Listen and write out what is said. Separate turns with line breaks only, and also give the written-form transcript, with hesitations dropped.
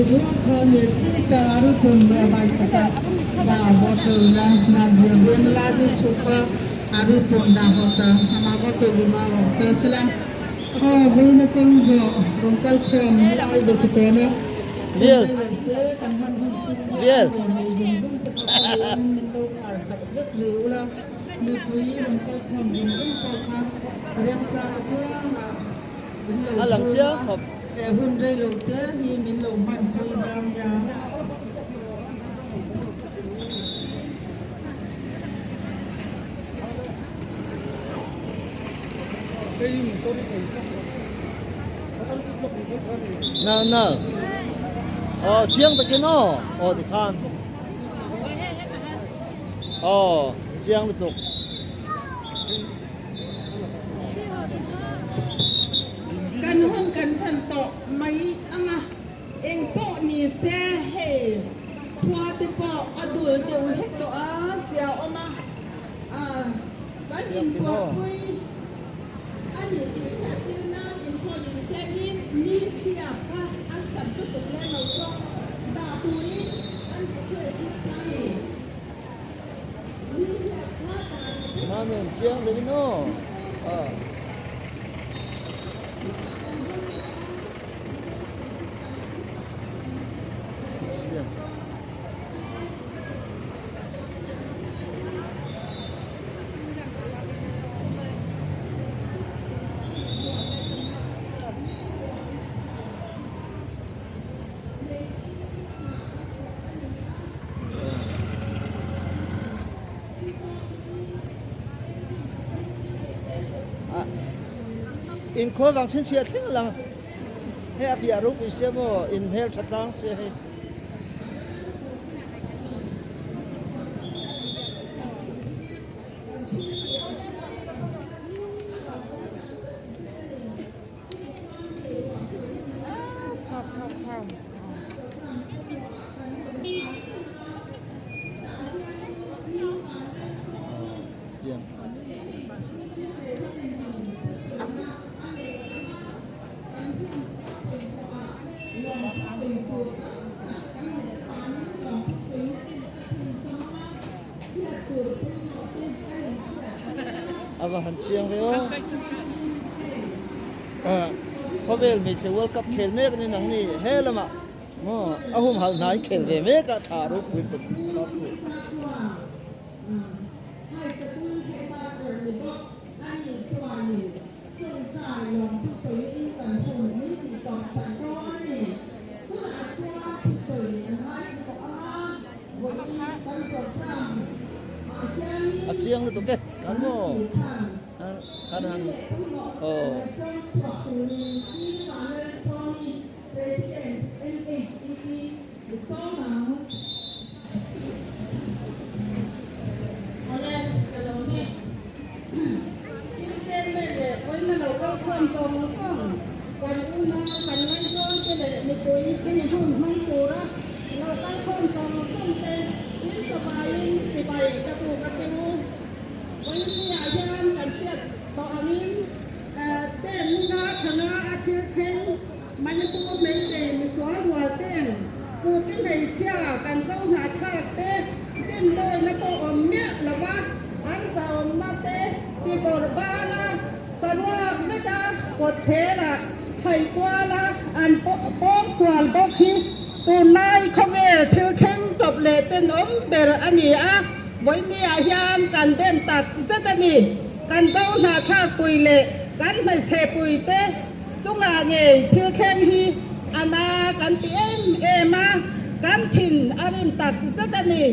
Ka aru pun dia baik kata dah botol dah nak dia ben lagi cuba aru pun dah botol nama botol rumah botol selang oh begini kan jo rongkal krom mulai betul na
Biel Biel
minta arsak betul nutui rongkal krom jinjung kau kan yang dia
làm chưa học
hun rơi lầu té hi min lầu man tui dam ya
nào nào chiang ta kia nó thì khan chiang được tục
กันหุ่นกันฉันโตไม่อ่ะเองโปนี่เสียเฮพัวที่ปออดูเดี๋ยวเฮ็ดตัวเสียออกมากันอินพัวคุยอันนี้ที่เสียที่น้าอินพัวนี่เสียนี่เสียค่ะอันสันตุตุเล่นเราก็ดาตุยอันนี้คือที่ใส่นี่เสียค่ะ
namin chiang de no in khối vàng trên chia thế là hay phía rút bị xem mà in hell thật lắm sẽ hay và hành chiang đấy có về mình sẽ World Cup खेल में cái này này hết là mà hôm hậu này खेल về mấy cái thả rút quyền tụt chiang itu ke kamu kan
มันยังตัวไม่เต็มสวยหัวเต้นกูที่ไหนเชี่ยกันเจ้าหน้าข้าเต้นโดยนักอมเนี่ยหรือว่าอันสาวมาเต้ที่บอลบ้านะสรุปไม่ได้กดเชละใส่กว่าละอันโป้งส่วนโป้ขี้ตัวนายเขาเวทิวเข่งจบเลยเต้นเบรอันนี้ไว้มีอาหารกันเต้นตักเสตนีกันเจ้าหน้าข้าปุยเละกันไม่เชปุยเต้จุงอาเงยทิวเข่งฮีอานากันเตียมมากันถิ่นอาริมตักเสตนี